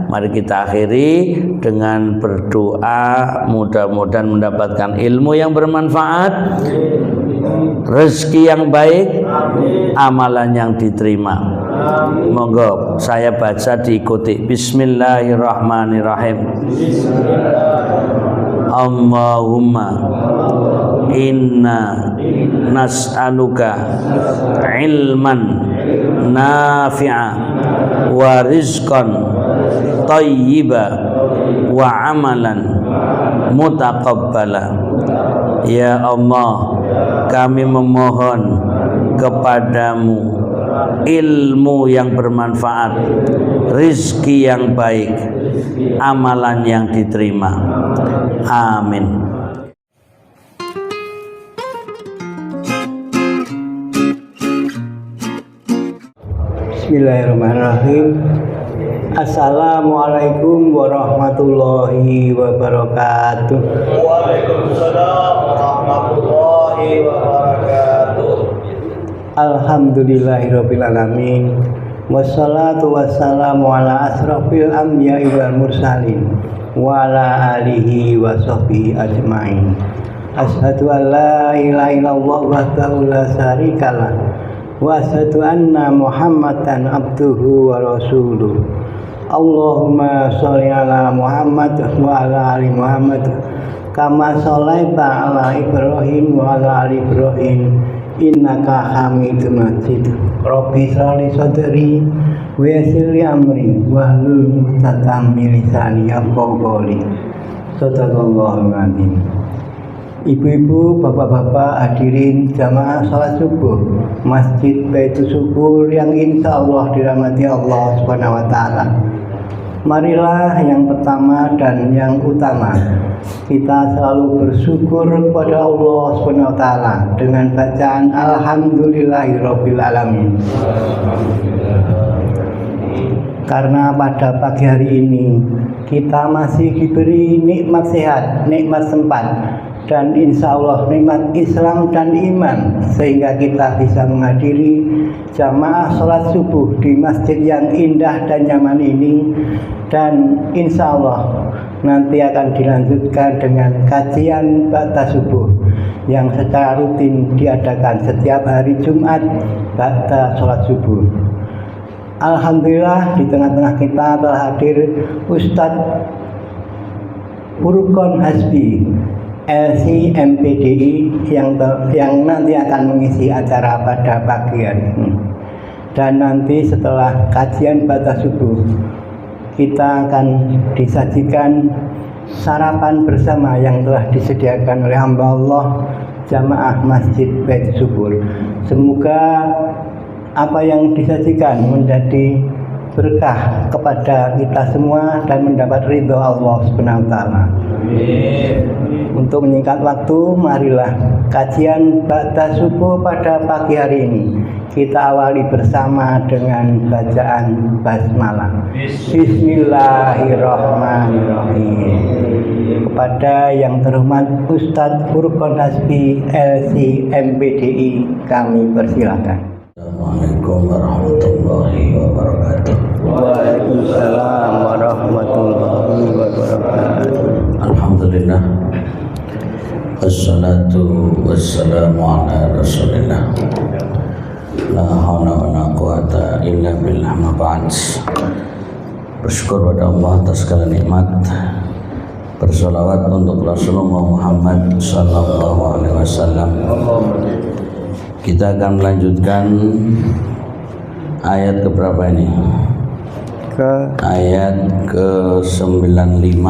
Mari kita akhiri dengan berdoa, mudah-mudahan mendapatkan ilmu yang bermanfaat, rezeki yang baik, amalan yang diterima. Monggo saya baca diikuti. Bismillahirrahmanirrahim. Allahumma inna nas'aluka ilman nafi'a wa rizqan thayyiba wa amalan mutaqabbala. Ya Allah, kami memohon kepadamu ilmu yang bermanfaat, rizki yang baik, amalan yang diterima. Amin. Bismillahirrahmanirrahim. Assalamualaikum warahmatullahi wabarakatuh. Waalaikumsalam warahmatullahi wabarakatuh. Alhamdulillahirabbil alamin. Wassalatu wassalamu ala asrofil anbiya'i wal mursalin wa ala alihi wa sahbihi ajmain. Asyhadu an la ilaha illallah wahdahu la syarikalah wa asyhadu anna Muhammadan abduhu wa rasuluh. Allahumma sholli ala Muhammad wa ala ali Muhammad kama sholaita ala Ibrahim wa ala ali Ibrahim innaka Hamidum Majid. Rabbi shrah li sadri wa yassir li amri wahlul 'uqdatam min lisani yafqahu qawli. Shadaqallahul azim. Ibu-ibu, bapak-bapak, hadirin jamaah salat subuh Masjid Baitul Syukur yang insya Allah dirahmati Allah Subhanahu wa Ta'ala. Marilah yang pertama dan yang utama, kita selalu bersyukur kepada Allah Subhanahu wa Ta'ala dengan bacaan Alhamdulillahirabbil alamin. Karena pada pagi hari ini kita masih diberi nikmat sehat, nikmat sempat, dan insya Allah nikmat Islam dan iman, sehingga kita bisa menghadiri jamaah sholat subuh di masjid yang indah dan nyaman ini. Dan insya Allah nanti akan dilanjutkan dengan kajian ba'da subuh yang secara rutin diadakan setiap hari Jumat ba'da sholat subuh. Alhamdulillah, di tengah-tengah kita telah hadir Ustadz Furqon Hasbi LC MPDI yang nanti akan mengisi acara pada pagi hari ini. Dan nanti setelah kajian ba'da subuh kita akan disajikan sarapan bersama yang telah disediakan oleh hamba Allah jamaah Masjid Baitul Syukur. Semoga apa yang disajikan menjadi berkah kepada kita semua dan mendapat ridho Allah Subhanahu wa Ta'ala. Untuk menyingkat waktu, marilah kajian ba'da subuh pada pagi hari ini kita awali bersama dengan bacaan basmalah. Bismillahirrahmanirrahim. Kepada yang terhormat Ustadz Furqon Hasbi LC MPDI kami persilakan. Assalamualaikum warahmatullahi wabarakatuh. Waalaikumsalam warahmatullahi wabarakatuh. Alhamdulillah, wassalatu wassalamu ala rasulillah, la hawla wa la quwata illa billah, ma ba'd. Bersyukur pada Allah atas segala nikmat. Bersolawat untuk Rasulullah Muhammad sallallahu alaihi wasallam. Kita akan melanjutkan ayat keberapa ini? Ayat ke-95.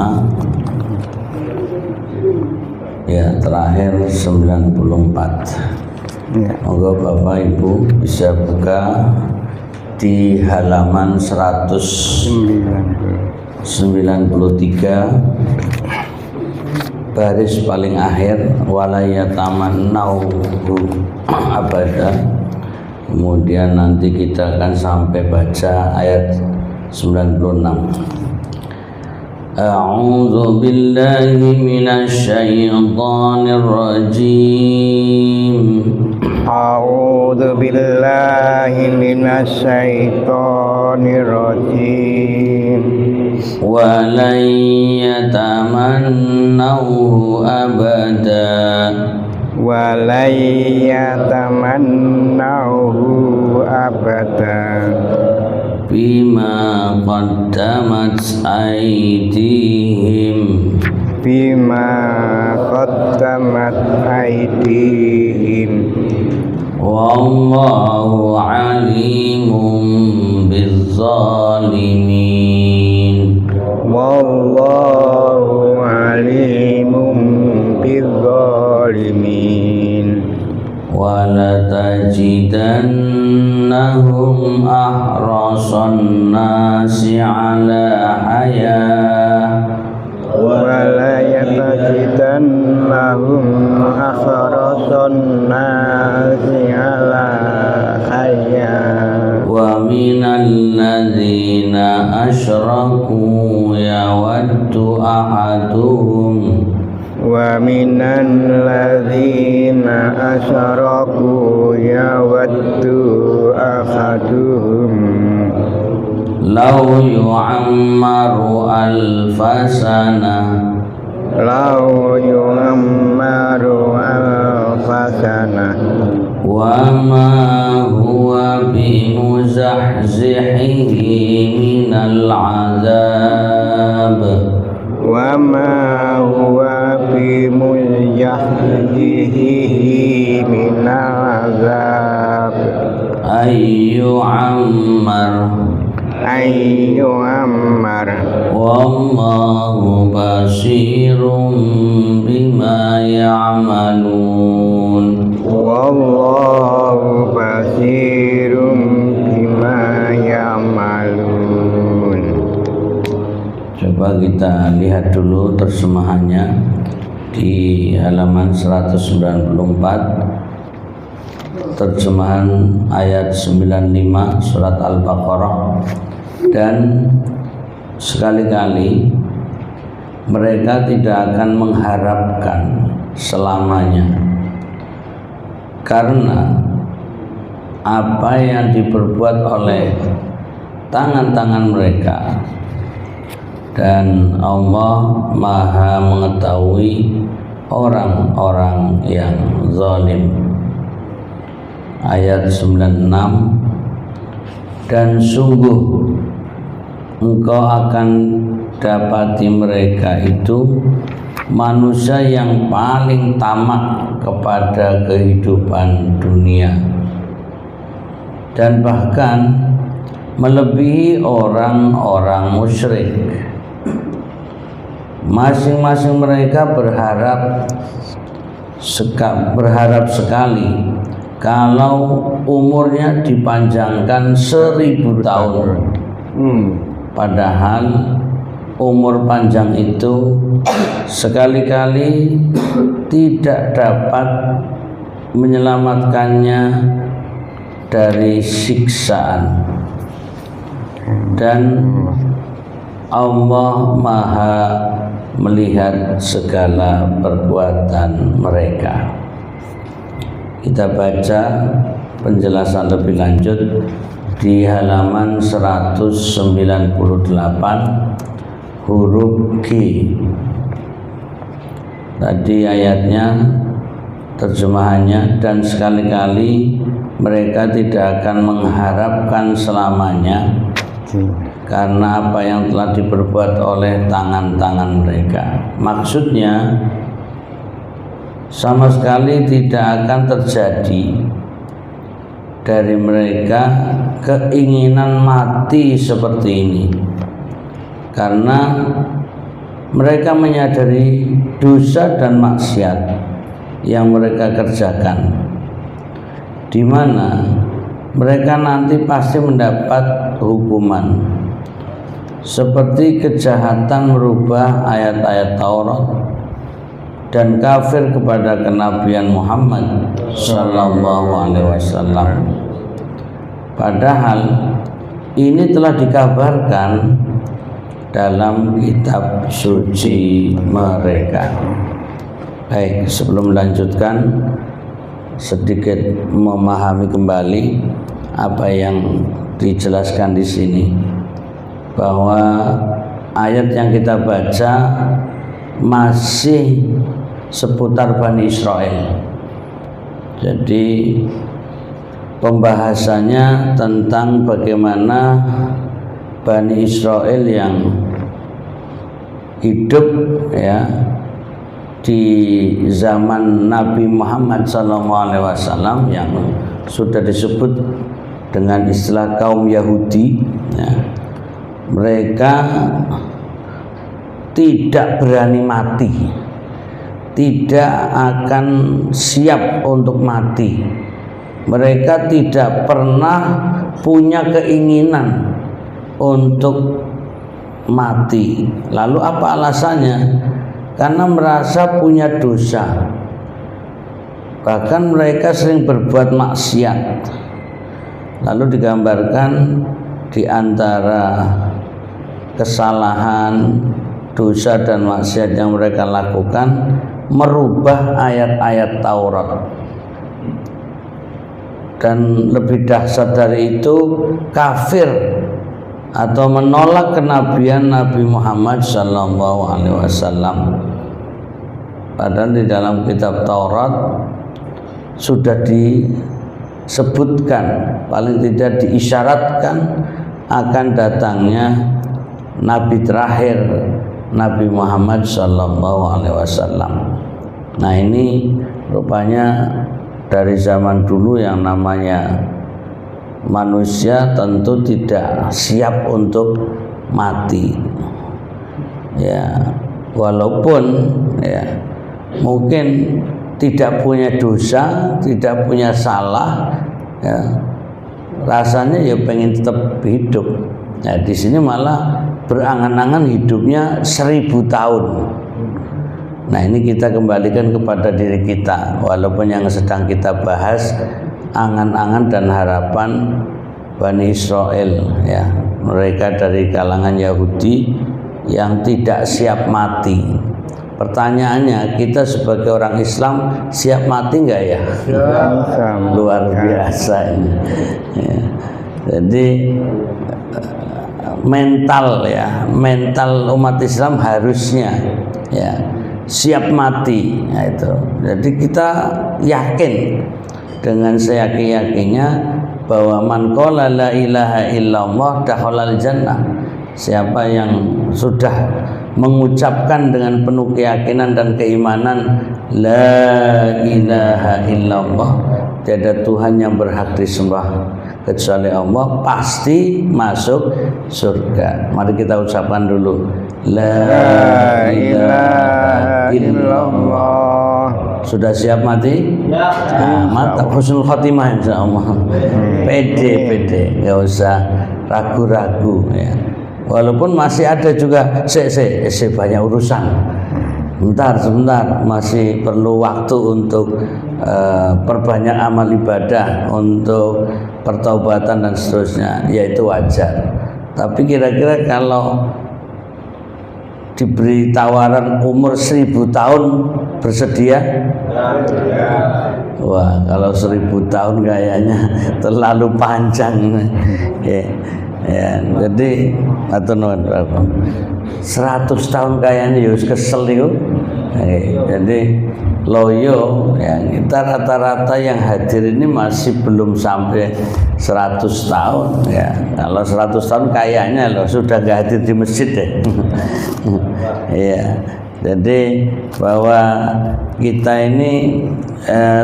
Ya, terakhir 94. Moga Bapak Ibu bisa buka di halaman 193 baris paling akhir, walayatamannahu abada. Kemudian nanti kita akan sampai baca ayat 96. A'udzu billahi minasy syaithanir rajim. A'udzu billahi minasy syaithanir rajim. ولن يتمنوه أبدا ولن يتمنوه أبدا بما قدمت أيديهم بما قدمت أيديهم والله عليم بالظالمين والله عليم بالظالمين ولتجدنهم أحرص الناس على حياة وليجدنهم أحرص الناس على حياة ومن الذين أشركوا يود أحدهم ومن الذين أشركوا يود أحدهم لو يعمر ألف سنة لو يعمر ألف سنة وما هو بمزحزحه من العذاب وما هو بمزحزحه من العذاب أن يعمر والله بصير بما يعملون والله بصير بما يعملون. Coba kita lihat dulu terjemahannya di halaman 194, terjemahan ayat 95 surat Al-Baqarah. Dan sekali-kali mereka tidak akan mengharapkan selamanya, karena apa yang diperbuat oleh tangan-tangan mereka, dan Allah Maha mengetahui orang-orang yang zalim. Ayat 96, dan sungguh engkau akan dapati mereka itu manusia yang paling tamak kepada kehidupan dunia, dan bahkan melebihi orang-orang musyrik. Masing-masing mereka berharap sekali kalau umurnya dipanjangkan 1000 tahun. Padahal umur panjang itu sekali-kali tidak dapat menyelamatkannya dari siksaan. Dan Allah Maha melihat segala perbuatan mereka. Kita baca penjelasan lebih lanjut di halaman 198 huruf G. Tadi ayatnya, terjemahannya, dan sekali-kali mereka tidak akan mengharapkan selamanya karena apa yang telah diperbuat oleh tangan-tangan mereka. Maksudnya sama sekali tidak akan terjadi dari mereka keinginan mati seperti ini, karena mereka menyadari dosa dan maksiat yang mereka kerjakan, di mana mereka nanti pasti mendapat hukuman seperti kejahatan merubah ayat-ayat Taurat dan kafir kepada kenabian Muhammad sallallahu alaihi wasallam. Padahal ini telah dikabarkan dalam kitab suci mereka. Baik, sebelum melanjutkan, sedikit memahami kembali apa yang dijelaskan di sini, bahwa ayat yang kita baca masih seputar Bani Israel. Jadi pembahasannya tentang bagaimana Bani Israel yang hidup ya di zaman Nabi Muhammad SAW yang sudah disebut dengan istilah kaum Yahudi ya. Mereka tidak berani mati, tidak akan siap untuk mati. Mereka tidak pernah punya keinginan untuk mati. Lalu apa alasannya? Karena merasa punya dosa. Bahkan mereka sering berbuat maksiat. Lalu digambarkan di antara kesalahan, dosa dan maksiat yang mereka lakukan, merubah ayat-ayat Taurat. Dan lebih dahsyat dari itu, kafir atau menolak kenabian Nabi Muhammad SAW. Padahal di dalam kitab Taurat sudah disebutkan, paling tidak diisyaratkan akan datangnya Nabi terakhir, Nabi Muhammad SAW. Nah ini rupanya dari zaman dulu yang namanya manusia tentu tidak siap untuk mati. Ya, walaupun ya mungkin tidak punya dosa, tidak punya salah, ya, rasanya ya pengen tetap hidup. Nah di sini malah berangan-angan hidupnya 1000 tahun. Nah ini kita kembalikan kepada diri kita, walaupun yang sedang kita bahas angan-angan dan harapan Bani Israel ya, mereka dari kalangan Yahudi yang tidak siap mati. Pertanyaannya, kita sebagai orang Islam siap mati enggak ya? Luar biasa ini ya. Jadi mental ya, mental umat Islam harusnya ya siap mati ya itu. Jadi kita yakin dengan seyakin-yakinnya bahwa man qala la ilaha illallah dakhalal jannah. Siapa yang sudah mengucapkan dengan penuh keyakinan dan keimanan la ilaha illallah, tiada Tuhan yang berhak disembah kecuali Allah, pasti masuk surga. Mari kita ucapkan dulu la ilaha illallah. Sudah siap mati? Ya. Nah, mantap, husnul khotimah insyaallah. Pede, enggak usah ragu-ragu ya. Walaupun masih ada juga banyak urusan. Sebentar, masih perlu waktu untuk perbanyak amal ibadah, untuk pertaubatan dan seterusnya, yaitu wajar. Tapi kira-kira kalau diberi tawaran umur 1000 tahun bersedia? Wah, kalau 1000 tahun kayaknya terlalu panjang. Ya, jadi atau 100 tahun kayaknya yus kesel itu. Jadi loyo ya, kita rata-rata yang hadir ini masih belum sampai 100 tahun ya. Kalau 100 tahun kayaknya loh sudah gak hadir di masjid deh. Iya. Jadi bahwa kita ini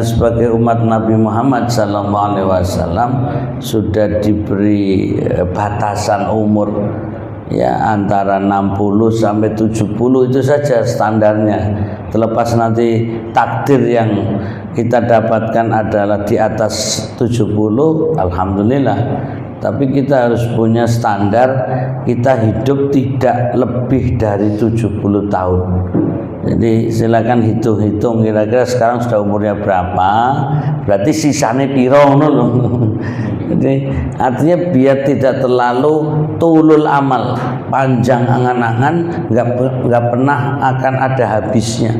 sebagai umat Nabi Muhammad SAW sudah diberi batasan umur ya antara 60 sampai 70 itu saja standarnya. Terlepas nanti takdir yang kita dapatkan adalah di atas 70, alhamdulillah. Tapi kita harus punya standar, kita hidup tidak lebih dari 70 tahun. Jadi silakan hitung-hitung kira-kira sekarang sudah umurnya berapa, berarti sisanya piro loh. Jadi artinya biar tidak terlalu tulul amal, panjang angan-angan, nggak pernah akan ada habisnya.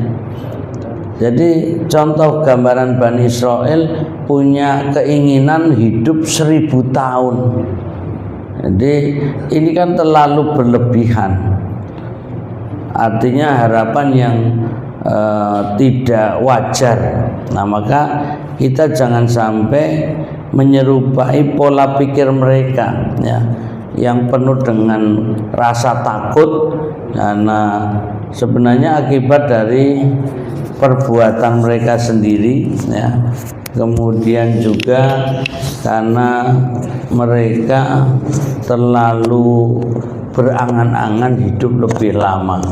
Jadi contoh gambaran Bani Israel punya keinginan hidup 1000 tahun. Jadi ini kan terlalu berlebihan. artinya harapan yang tidak wajar. Nah, maka kita jangan sampai menyerupai pola pikir mereka, ya, yang penuh dengan rasa takut karena sebenarnya akibat dari perbuatan mereka sendiri, ya. Kemudian juga karena mereka terlalu berangan-angan hidup lebih lama.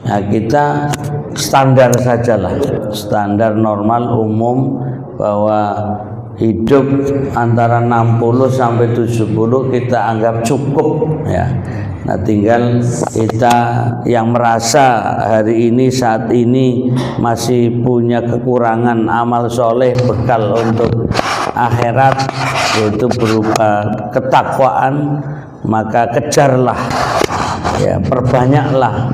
Nah, kita standar sajalah, standar normal umum bahwa hidup antara 60 sampai 70 kita anggap cukup, ya. Nah, tinggal kita yang merasa hari ini saat ini masih punya kekurangan amal soleh bekal untuk akhirat, yaitu berupa ketakwaan, maka kejarlah, ya, perbanyaklah.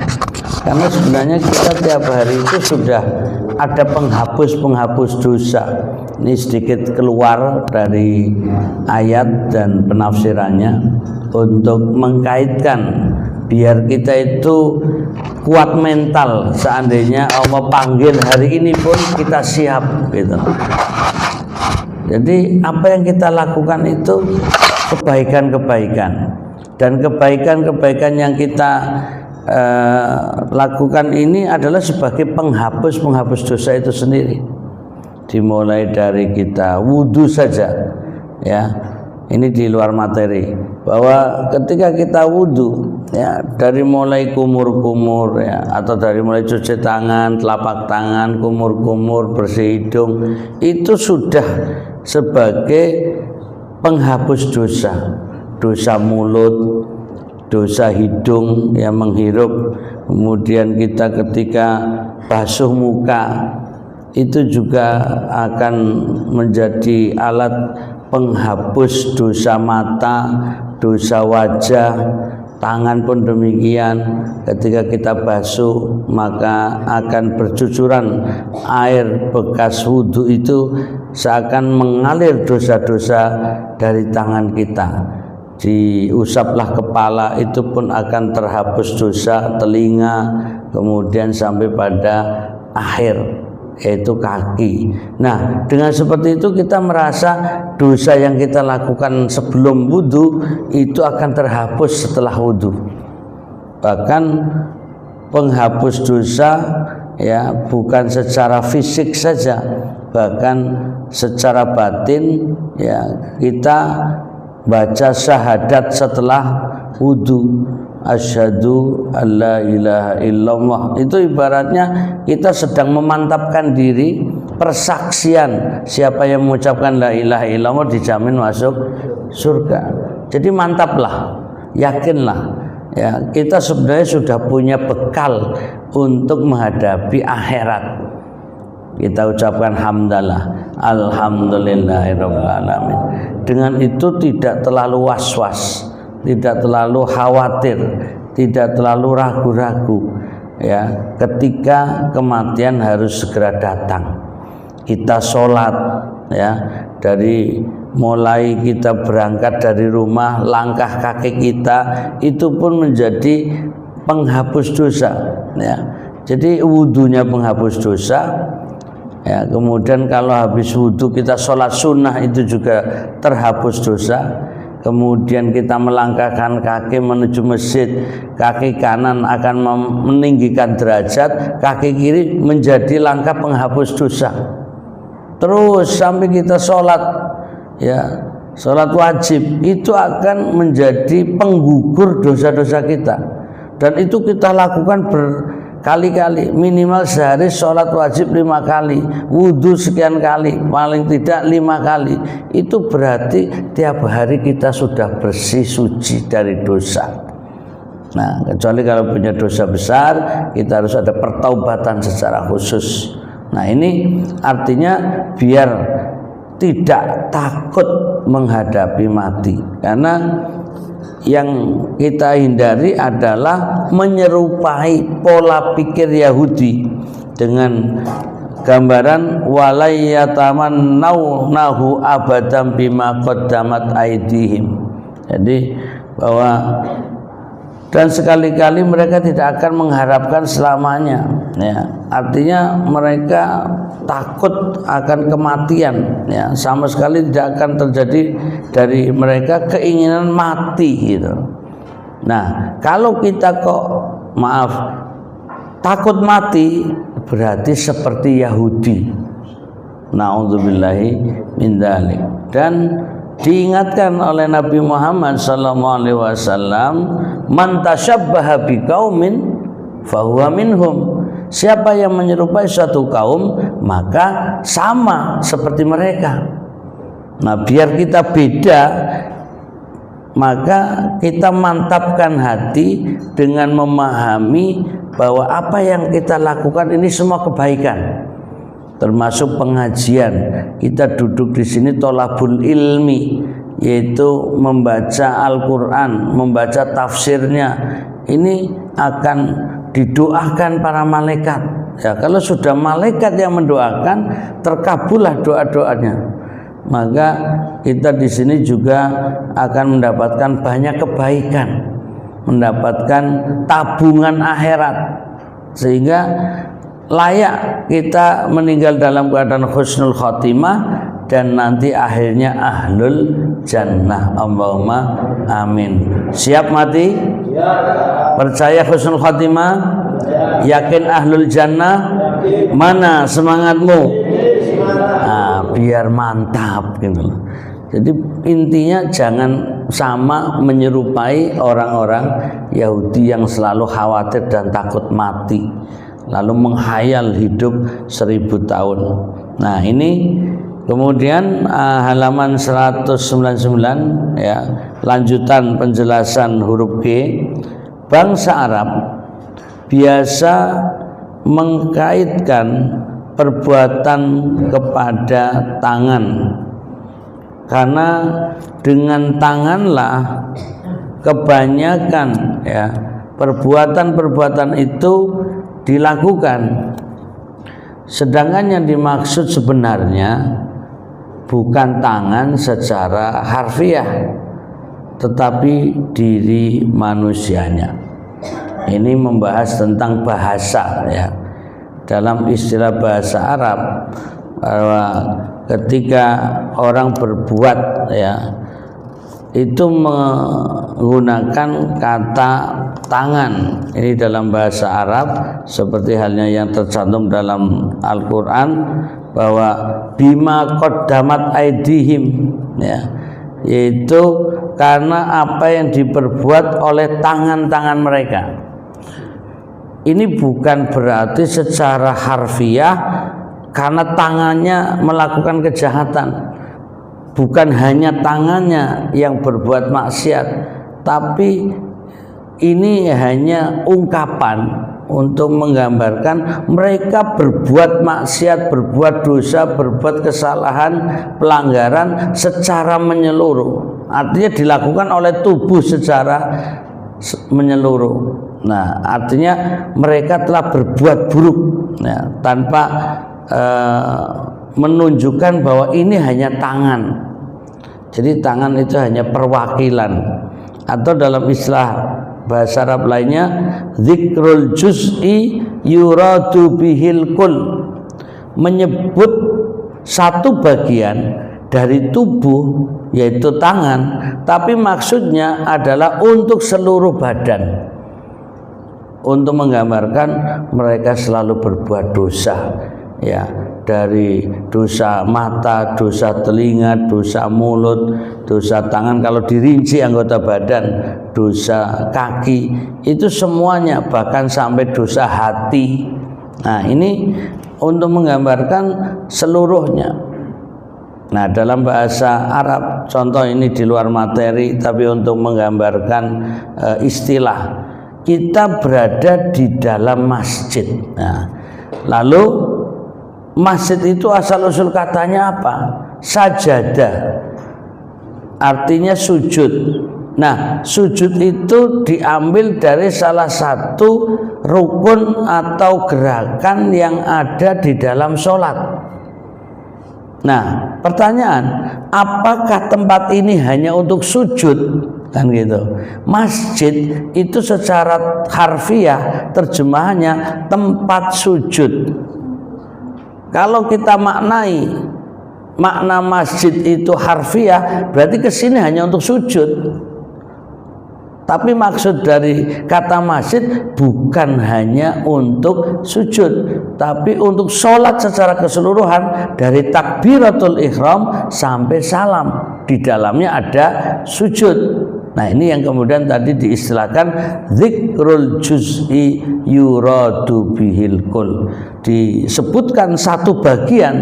Karena sebenarnya kita tiap hari itu sudah ada penghapus dosa. Ini sedikit keluar dari ayat dan penafsirannya untuk mengkaitkan biar kita itu kuat mental. Seandainya Allah panggil hari ini pun kita siap, gitu. Jadi apa yang kita lakukan itu kebaikan-kebaikan, dan kebaikan-kebaikan yang kita lakukan ini adalah sebagai penghapus dosa itu sendiri. Dimulai dari kita wudhu saja, ya, ini di luar materi, bahwa ketika kita wudhu, ya, dari mulai kumur-kumur, ya, atau dari mulai cuci tangan, telapak tangan, kumur-kumur, bersih hidung, itu sudah sebagai penghapus dosa mulut, dosa hidung yang menghirup. Kemudian kita ketika basuh muka itu juga akan menjadi alat penghapus dosa mata, dosa wajah. Tangan pun demikian, ketika kita basuh maka akan bercucuran air bekas wudhu itu, seakan mengalir dosa-dosa dari tangan kita. Diusaplah kepala, itu pun akan terhapus dosa, telinga, kemudian sampai pada akhir, yaitu kaki. Nah, dengan seperti itu kita merasa dosa yang kita lakukan sebelum wudhu itu akan terhapus setelah wudhu. Bahkan penghapus dosa, ya, bukan secara fisik saja, bahkan secara batin, ya, kita baca syahadat setelah wudhu, asyhadu alla ilaha illallah, itu ibaratnya kita sedang memantapkan diri, persaksian siapa yang mengucapkan la ilaha illallah dijamin masuk surga. Jadi mantaplah, yakinlah, ya, kita sebenarnya sudah punya bekal untuk menghadapi akhirat. Kita ucapkan hamdalah, alhamdulillahirabbil alamin. Dengan itu tidak terlalu was-was, tidak terlalu khawatir, tidak terlalu ragu-ragu, ya, ketika kematian harus segera datang. Kita sholat, ya, dari mulai kita berangkat dari rumah, langkah kaki kita itu pun menjadi penghapus dosa, ya. Jadi wudhunya penghapus dosa, ya, kemudian kalau habis wudhu kita sholat sunnah itu juga terhapus dosa. Kemudian kita melangkahkan kaki menuju masjid, kaki kanan akan meninggikan derajat, kaki kiri menjadi langkah penghapus dosa. Terus sampai kita sholat, ya, sholat wajib itu akan menjadi penggugur dosa-dosa kita. Dan itu kita lakukan berkali-kali, minimal sehari sholat wajib 5 kali, wudhu sekian kali, paling tidak 5 kali. Itu berarti tiap hari kita sudah bersih suci dari dosa. Nah, kecuali kalau punya dosa besar, kita harus ada pertaubatan secara khusus. Nah, ini artinya biar tidak takut menghadapi mati, karena yang kita hindari adalah menyerupai pola pikir Yahudi dengan gambaran walayyatamannahu abadan bima qaddamat aydihim. Jadi bahwa dan sekali-kali mereka tidak akan mengharapkan selamanya, ya. Artinya mereka takut akan kematian, ya. Sama sekali tidak akan terjadi dari mereka keinginan mati gitu. Nah, kalau kita kok takut mati, berarti seperti Yahudi. Na'udzubillahi min dzalik. Dan diingatkan oleh Nabi Muhammad SAW, man tasyabbaha biqaumin fahuwa minhum. Siapa yang menyerupai suatu kaum maka sama seperti mereka. Nah, biar kita beda, maka kita mantapkan hati dengan memahami bahwa apa yang kita lakukan ini semua kebaikan. Termasuk pengajian, kita duduk di sini tolabul ilmi, yaitu membaca Al-Quran, membaca tafsirnya. Ini akan didoakan para malaikat. Ya, kalau sudah malaikat yang mendoakan, terkabullah doa-doanya. Maka kita di sini juga akan mendapatkan banyak kebaikan, mendapatkan tabungan akhirat, sehingga layak kita meninggal dalam keadaan husnul khotimah dan nanti akhirnya ahlul jannah. Allahumma amin. Siap mati? Percaya husnul khotimah? Yakin ahlul jannah? Mana semangatmu? Nah, biar mantap gitu. Jadi intinya jangan sama menyerupai orang-orang Yahudi yang selalu khawatir dan takut mati, lalu menghayal hidup 1000 tahun. Nah, ini kemudian halaman 199, ya, lanjutan penjelasan huruf G. Bangsa Arab biasa mengkaitkan perbuatan kepada tangan, karena dengan tanganlah kebanyakan, ya, perbuatan-perbuatan itu dilakukan. Sedangkan yang dimaksud sebenarnya bukan tangan secara harfiah, tetapi diri manusianya. Ini membahas tentang bahasa, ya. Dalam istilah bahasa Arab, bahwa ketika orang berbuat, ya, itu menggunakan kata tangan. Ini dalam bahasa Arab, seperti halnya yang tercantum dalam Al-Quran, bahwa bima qaddamat aidihim, ya, yaitu karena apa yang diperbuat oleh tangan-tangan mereka. Ini bukan berarti secara harfiah karena tangannya melakukan kejahatan. Bukan hanya tangannya yang berbuat maksiat, tapi ini hanya ungkapan untuk menggambarkan mereka berbuat maksiat, berbuat dosa, berbuat kesalahan, pelanggaran secara menyeluruh. Artinya dilakukan oleh tubuh secara menyeluruh. Nah, artinya mereka telah berbuat buruk, ya, tanpa menunjukkan bahwa ini hanya tangan. Jadi tangan itu hanya perwakilan, atau dalam istilah bahasa Arab lainnya, dzikrul juz'i yuradu bihil kul, menyebut satu bagian dari tubuh yaitu tangan, tapi maksudnya adalah untuk seluruh badan, untuk menggambarkan mereka selalu berbuat dosa, ya, dari dosa mata, dosa telinga, dosa mulut, dosa tangan, kalau dirinci anggota badan, dosa kaki, itu semuanya, bahkan sampai dosa hati. Nah, ini untuk menggambarkan seluruhnya. Nah, dalam bahasa Arab, contoh ini di luar materi, tapi untuk menggambarkan istilah, kita berada di dalam masjid. Nah, lalu masjid itu asal-usul katanya apa? Sajadah, artinya sujud. Nah, sujud itu diambil dari salah satu rukun atau gerakan yang ada di dalam sholat. Nah, pertanyaan, apakah tempat ini hanya untuk sujud kan gitu. Masjid itu secara harfiah terjemahannya tempat sujud. Kalau kita makna masjid itu harfiah, berarti kesini hanya untuk sujud. Tapi maksud dari kata masjid bukan hanya untuk sujud, tapi untuk sholat secara keseluruhan dari takbiratul ihram sampai salam. Di dalamnya ada sujud. Nah, ini yang kemudian tadi diistilahkan dzikrul juz'i yuradu bihil kul. Disebutkan satu bagian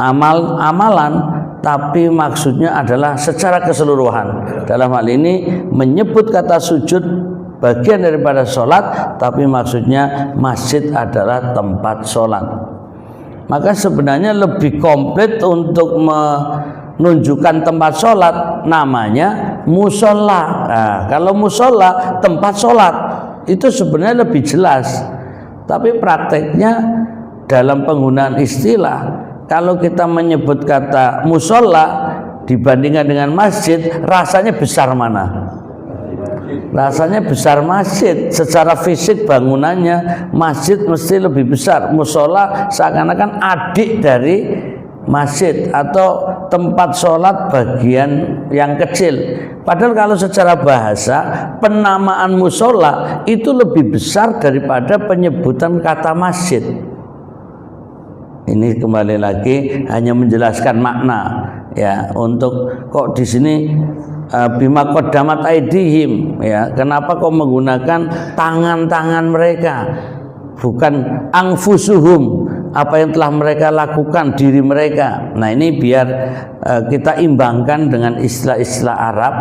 amalan, tapi maksudnya adalah secara keseluruhan. Dalam hal ini menyebut kata sujud bagian daripada sholat, tapi maksudnya masjid adalah tempat sholat. Maka sebenarnya lebih komplit untuk menunjukkan tempat sholat namanya musola. Nah, kalau musola tempat sholat itu sebenarnya lebih jelas, tapi prakteknya dalam penggunaan istilah, kalau kita menyebut kata musola dibandingkan dengan masjid, rasanya besar mana? Rasanya besar masjid. Secara fisik bangunannya masjid mesti lebih besar. Musola seakan-akan adik dari masjid atau tempat sholat bagian yang kecil. Padahal kalau secara bahasa penamaan musola itu lebih besar daripada penyebutan kata masjid. Ini kembali lagi hanya menjelaskan makna, ya. Untuk kok di sini bima qaddamat aidihim, ya. Kenapa kok menggunakan tangan-tangan mereka, bukan angfusuhum, apa yang telah mereka lakukan diri mereka. Nah, ini biar kita imbangkan dengan istilah-istilah Arab,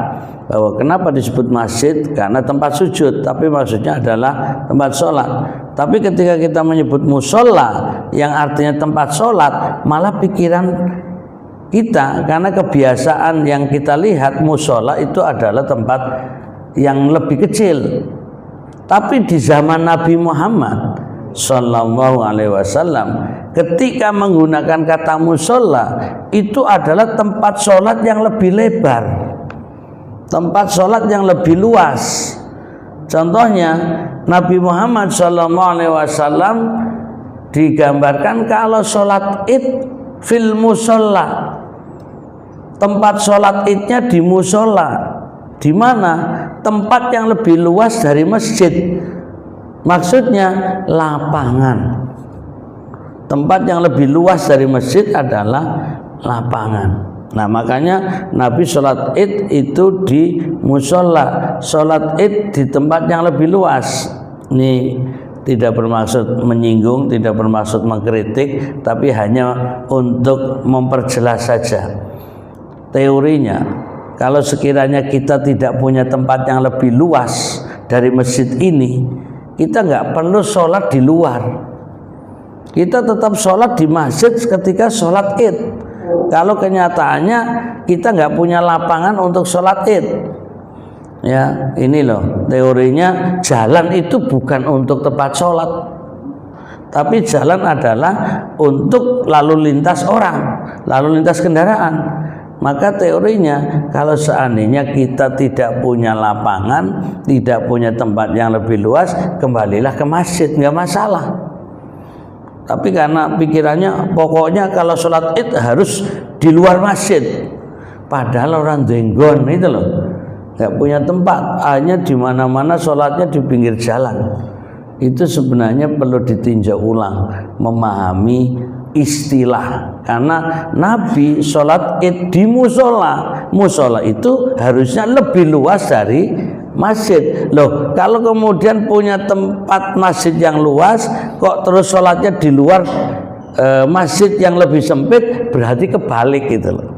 bahwa kenapa disebut masjid, karena tempat sujud, tapi maksudnya adalah tempat sholat. Tapi ketika kita menyebut musola yang artinya tempat sholat, malah pikiran kita, karena kebiasaan yang kita lihat musola itu adalah tempat yang lebih kecil. Tapi di zaman Nabi Muhammad Sallallahu Alaihi Wasallam, ketika menggunakan kata musola, itu adalah tempat sholat yang lebih lebar, tempat sholat yang lebih luas. Contohnya Nabi Muhammad SAW digambarkan kalau sholat id fil musola, tempat sholat idnya di musola, di mana tempat yang lebih luas dari masjid. Maksudnya lapangan. Tempat yang lebih luas dari masjid adalah lapangan. Nah, makanya Nabi sholat id itu di musola, sholat id di tempat yang lebih luas. Ini tidak bermaksud menyinggung, tidak bermaksud mengkritik, tapi hanya untuk memperjelas saja teorinya. Kalau sekiranya kita tidak punya tempat yang lebih luas dari masjid ini, kita nggak perlu sholat di luar. Kita tetap sholat di masjid ketika sholat id. Kalau kenyataannya kita nggak punya lapangan untuk sholat id, ya, ini loh teorinya. Jalan itu bukan untuk tempat sholat, tapi jalan adalah untuk lalu lintas orang, lalu lintas kendaraan. Maka teorinya kalau seandainya kita tidak punya lapangan, tidak punya tempat yang lebih luas, kembalilah ke masjid, nggak masalah. Tapi karena pikirannya pokoknya kalau sholat id harus di luar masjid, padahal orang denggon itu loh, nggak punya tempat, hanya di mana-mana sholatnya di pinggir jalan. Itu sebenarnya perlu ditinjau ulang, memahami istilah. Karena Nabi sholat id di musola, musola itu harusnya lebih luas dari masjid. Loh, kalau kemudian punya tempat masjid yang luas, kok terus sholatnya di luar masjid yang lebih sempit, berarti kebalik gitu loh.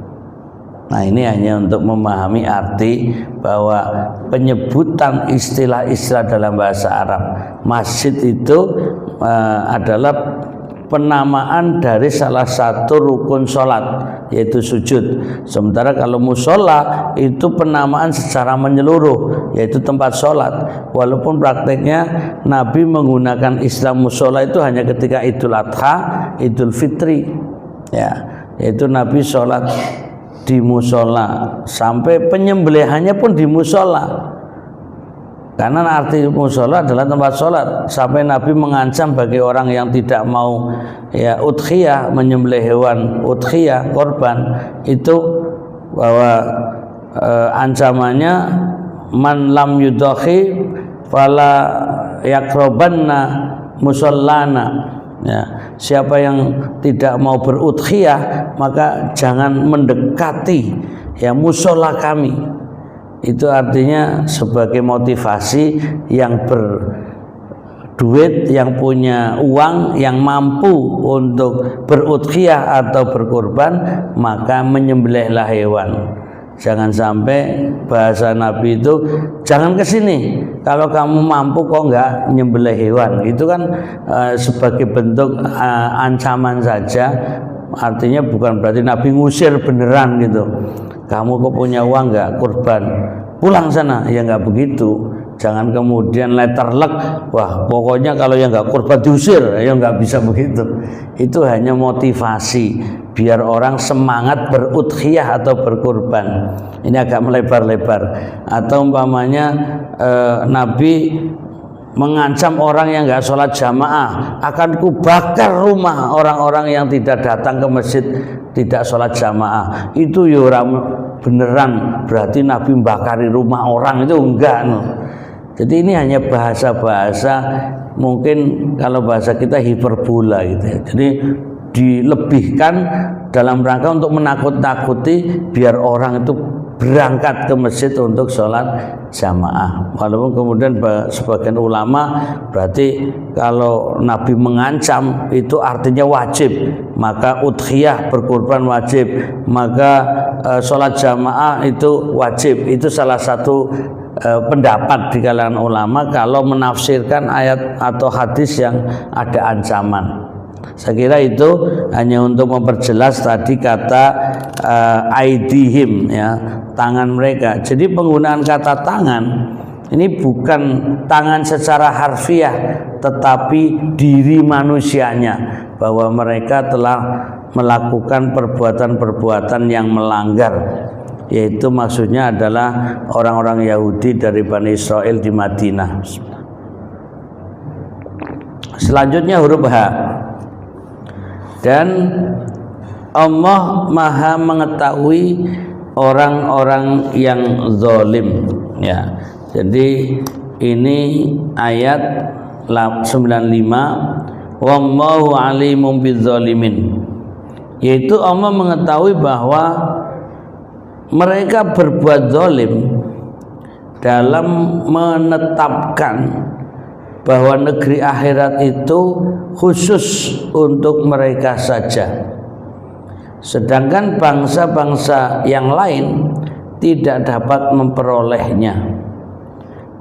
Nah, ini hanya untuk memahami arti bahwa penyebutan istilah-istilah dalam bahasa Arab. Masjid itu adalah penamaan dari salah satu rukun sholat, yaitu sujud. Sementara kalau musola itu penamaan secara menyeluruh, yaitu tempat sholat. Walaupun prakteknya Nabi menggunakan istilah musola itu hanya ketika Idul Adha, Idul Fitri, ya, yaitu Nabi sholat di musola, sampai penyembelihannya pun di musola. Karena arti musola adalah tempat sholat. Sampai Nabi mengancam bagi orang yang tidak mau ya udhiyah, menyembelih hewan udhiyah, korban, itu bahwa ancamannya man lam yudhi fala yakrobanna musallana. Ya, siapa yang tidak mau berudhiyah maka jangan mendekati ya musola kami. Itu artinya sebagai motivasi yang berduit, yang punya uang, yang mampu untuk berudhiyah atau berkorban, maka menyembelihlah hewan. Jangan sampai bahasa Nabi itu jangan ke sini kalau kamu mampu kok enggak nyembelih hewan. Itu kan sebagai bentuk ancaman saja. Artinya bukan berarti Nabi ngusir beneran gitu. Kamu kok punya uang enggak kurban, pulang sana. Ya enggak begitu. Jangan kemudian letterlek, wah pokoknya kalau yang enggak kurban diusir. Ya enggak bisa begitu. Itu hanya motivasi biar orang semangat berudhiyah atau berkurban. Ini agak melebar-lebar. Atau umpamanya Nabi mengancam orang yang enggak sholat jamaah, akan kubakar rumah orang-orang yang tidak datang ke masjid, tidak sholat jamaah. Itu ya orang beneran berarti Nabi membakari rumah orang, itu enggak no. Jadi ini hanya bahasa-bahasa, mungkin kalau bahasa kita hiperbola gitu ya. Jadi dilebihkan dalam rangka untuk menakut-nakuti biar orang itu berangkat ke masjid untuk sholat jamaah. Walaupun kemudian sebagian ulama berarti kalau Nabi mengancam itu artinya wajib, maka udhiyah berkurban wajib, maka sholat jamaah itu wajib. Itu salah satu pendapat di kalangan ulama kalau menafsirkan ayat atau hadis yang ada ancaman. Saya kira itu hanya untuk memperjelas tadi kata aidihim ya, tangan mereka. Jadi penggunaan kata tangan ini bukan tangan secara harfiah, tetapi diri manusianya, bahwa mereka telah melakukan perbuatan-perbuatan yang melanggar, yaitu maksudnya adalah orang-orang Yahudi dari Bani Israel di Madinah. Selanjutnya huruf H. Dan Allah Maha mengetahui orang-orang yang zalim ya. Jadi ini ayat 95, wallahu alimum bizzalimin, yaitu Allah mengetahui bahwa mereka berbuat zalim dalam menetapkan bahwa negeri akhirat itu khusus untuk mereka saja, sedangkan bangsa-bangsa yang lain tidak dapat memperolehnya.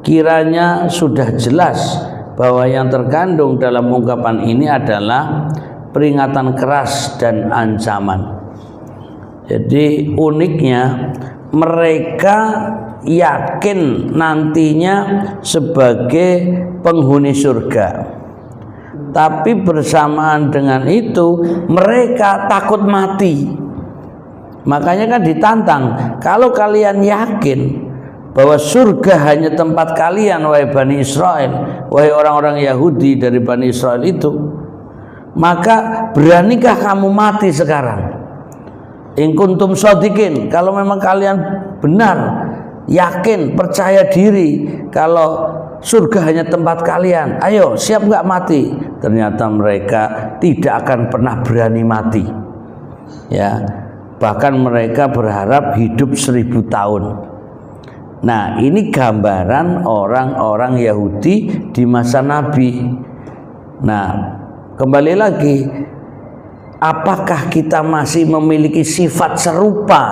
Kiranya sudah jelas bahwa yang terkandung dalam ungkapan ini adalah peringatan keras dan ancaman. Jadi uniknya mereka yakin nantinya sebagai penghuni surga, tapi bersamaan dengan itu mereka takut mati. Makanya kan ditantang, kalau kalian yakin bahwa surga hanya tempat kalian wahai Bani Israel, wahai orang-orang Yahudi dari Bani Israel itu, maka beranikah kamu mati sekarang? In kuntum shodiqin, kalau memang kalian benar, yakin, percaya diri kalau surga hanya tempat kalian, ayo siap nggak mati? Ternyata mereka tidak akan pernah berani mati ya, bahkan mereka berharap hidup 1000 tahun. Nah ini gambaran orang-orang Yahudi di masa Nabi. Nah kembali lagi, apakah kita masih memiliki sifat serupa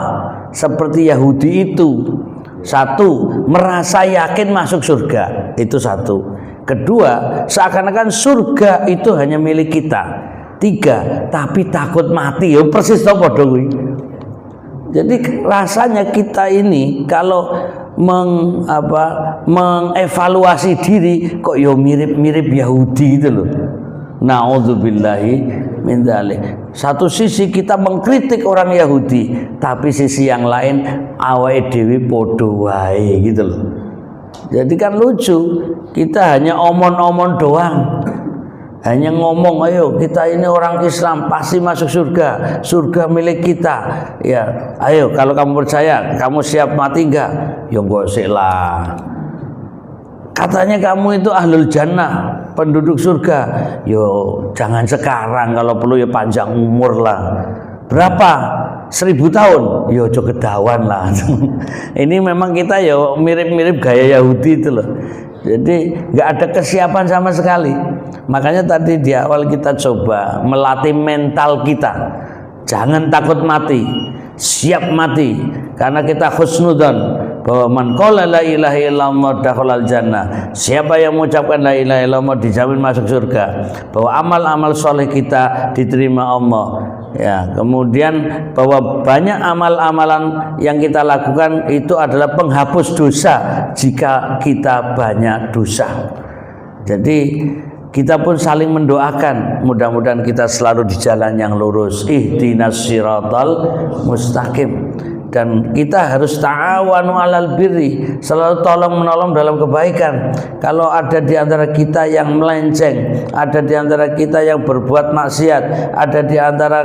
seperti Yahudi itu? Satu, merasa yakin masuk surga, itu satu. Kedua, seakan-akan surga itu hanya milik kita. Tiga, tapi takut mati. Ya persis to padha kuwi. Jadi rasanya kita ini kalau mengevaluasi diri kok ya mirip-mirip Yahudi itu loh. Nauzubillahi min dzalik. Satu sisi kita mengkritik orang Yahudi, tapi sisi yang lain awake dhewe padha wae gitu loh. Jadi kan lucu, kita hanya omong-omong doang. Hanya ngomong, ayo kita ini orang Islam pasti masuk surga, surga milik kita. Ya, ayo kalau kamu percaya, kamu siap mati enggak? Ya enggak sih lah. Katanya kamu itu ahlul jannah, penduduk surga. Yo jangan sekarang, kalau perlu ya panjang umur lah. Berapa? 1000 tahun? Yo jogedawan lah. Ini memang kita ya mirip-mirip gaya Yahudi itu loh. Jadi nggak ada kesiapan sama sekali. Makanya tadi di awal kita coba melatih mental kita. Jangan takut mati, siap mati. Karena kita husnudzon bahwa man qala la ilaha illallah dakhalal jannah. Siapa yang mengucapkan la ilaha illallah dijamin masuk surga. Bahwa amal-amal soleh kita diterima Allah. Ya, kemudian bahwa banyak amal-amalan yang kita lakukan itu adalah penghapus dosa jika kita banyak dosa. Jadi kita pun saling mendoakan, mudah-mudahan kita selalu di jalan yang lurus. Ihdinas siratal mustaqim. Dan kita harus ta'awanu 'alal birri, selalu tolong menolong dalam kebaikan. Kalau ada di antara kita yang melenceng, ada di antara kita yang berbuat maksiat, ada di antara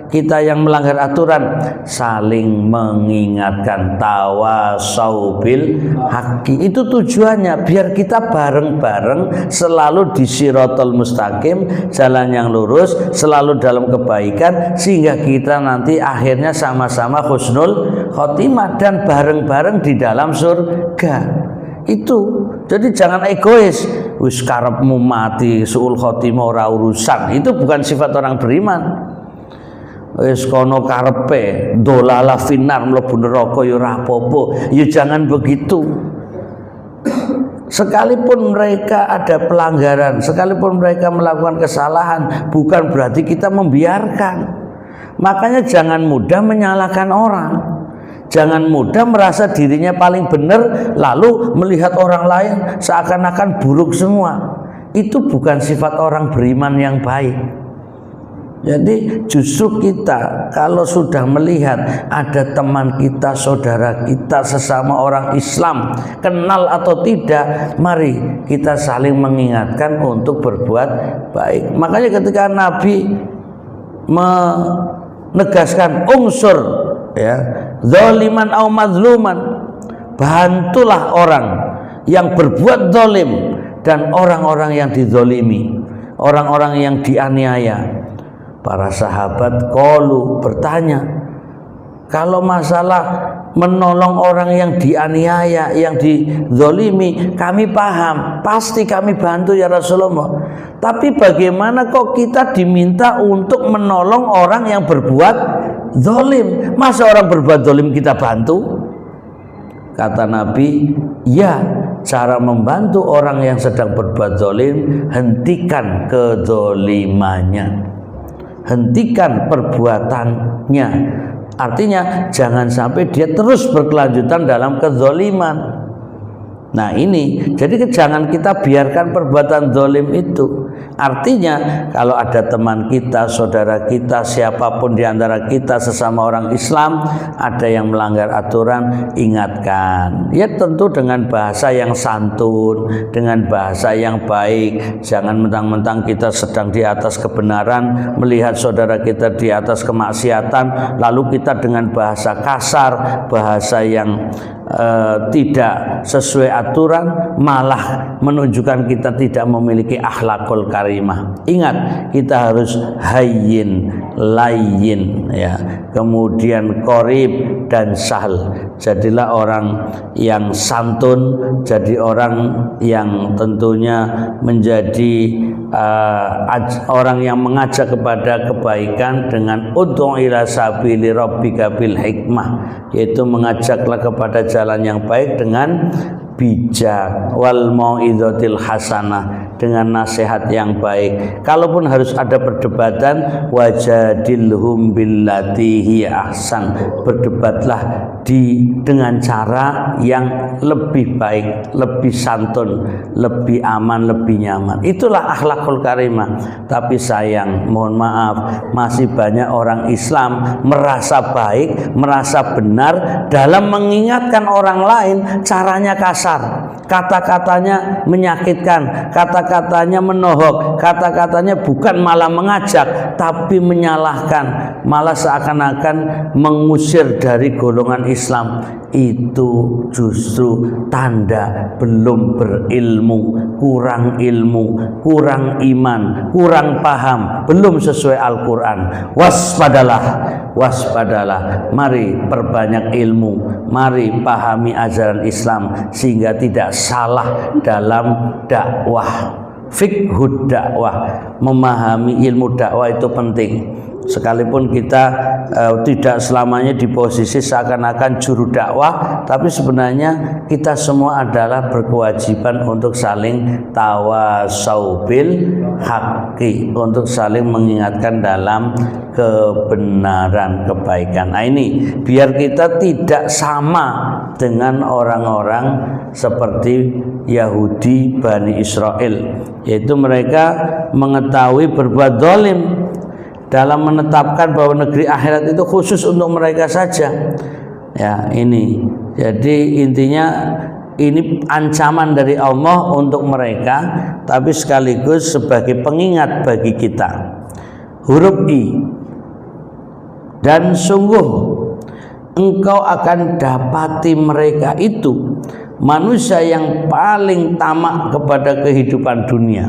kita yang melanggar aturan, saling mengingatkan, tawasau bil haqqi. Itu tujuannya biar kita bareng-bareng selalu di siratal mustaqim, jalan yang lurus, selalu dalam kebaikan, sehingga kita nanti akhirnya sama-sama husnul khotimah dan bareng-bareng di dalam surga. Itu jadi jangan egois, wis karepmu mati suul khotimah ora urusan. Itu bukan sifat orang beriman. Wis kono karepe dolala finar mlebu neraka ya ora apa-apa. Ya jangan begitu. Sekalipun mereka ada pelanggaran, sekalipun mereka melakukan kesalahan, bukan berarti kita membiarkan. Makanya jangan mudah menyalahkan orang. Jangan mudah merasa dirinya paling benar lalu melihat orang lain seakan-akan buruk semua. Itu bukan sifat orang beriman yang baik. Jadi justru kita kalau sudah melihat ada teman kita, saudara kita, sesama orang Islam, kenal atau tidak, mari kita saling mengingatkan untuk berbuat baik. Makanya ketika Nabi menegaskan unsur, ya, zaliman au mazluman, bantulah orang yang berbuat zalim dan orang-orang yang dizalimi, orang-orang yang dianiaya. Para sahabat qalu bertanya, kalau masalah menolong orang yang dianiaya, yang dizalimi, kami paham, pasti kami bantu ya Rasulullah. Tapi bagaimana kok kita diminta untuk menolong orang yang berbuat zalim? Masa orang berbuat zalim kita bantu? Kata Nabi, ya, cara membantu orang yang sedang berbuat zalim, hentikan kezalimannya, hentikan perbuatannya. Artinya jangan sampai dia terus berkelanjutan dalam kezaliman. Nah ini, jadi jangan kita biarkan perbuatan zalim itu. Artinya kalau ada teman kita, saudara kita, siapapun di antara kita sesama orang Islam ada yang melanggar aturan, ingatkan. Ya tentu dengan bahasa yang santun, dengan bahasa yang baik. Jangan mentang-mentang kita sedang di atas kebenaran, melihat saudara kita di atas kemaksiatan, lalu kita dengan bahasa kasar, bahasa yang tidak sesuai aturan, malah menunjukkan kita tidak memiliki akhlakul karimah. Ingat, kita harus hayyin, layyin, ya, kemudian qorib dan sahal. Jadilah orang yang santun, jadi orang yang tentunya menjadi orang yang mengajak kepada kebaikan dengan ud'u ila sabili rabbika bil hikmah, yaitu mengajaklah kepada jalan yang baik dengan bijak, wal mau'izatil hasanah, dengan nasihat yang baik. Kalaupun harus ada perdebatan, wajadilhum billati hiya ahsan, berdebatlah dengan cara yang lebih baik, lebih santun, lebih aman, lebih nyaman. Itulah akhlakul karimah. Tapi sayang, mohon maaf, masih banyak orang Islam merasa baik, merasa benar dalam mengingatkan orang lain, caranya kasar, kata-katanya menyakitkan, kata-katanya menohok, kata-katanya bukan malah mengajak tapi menyalahkan, malah seakan-akan mengusir dari golongan Islam. Itu justru tanda belum berilmu, kurang ilmu, kurang iman, kurang paham, belum sesuai Al-Quran. Waspadalah, mari perbanyak ilmu, mari pahami ajaran Islam sehingga tidak salah dalam dakwah. Fiqhud dakwah, memahami ilmu dakwah itu penting. Sekalipun kita tidak selamanya di posisi seakan-akan juru dakwah, tapi sebenarnya kita semua adalah berkewajiban untuk saling tawasau bil haqqi, untuk saling mengingatkan dalam kebenaran, kebaikan. Nah ini biar kita tidak sama dengan orang-orang seperti Yahudi Bani Israel, yaitu mereka mengetahui berbuat zalim dalam menetapkan bahwa negeri akhirat itu khusus untuk mereka saja. Ya, ini. Jadi intinya ini ancaman dari Allah untuk mereka, tapi sekaligus sebagai pengingat bagi kita. Huruf I. Dan sungguh engkau akan dapati mereka itu manusia yang paling tamak kepada kehidupan dunia.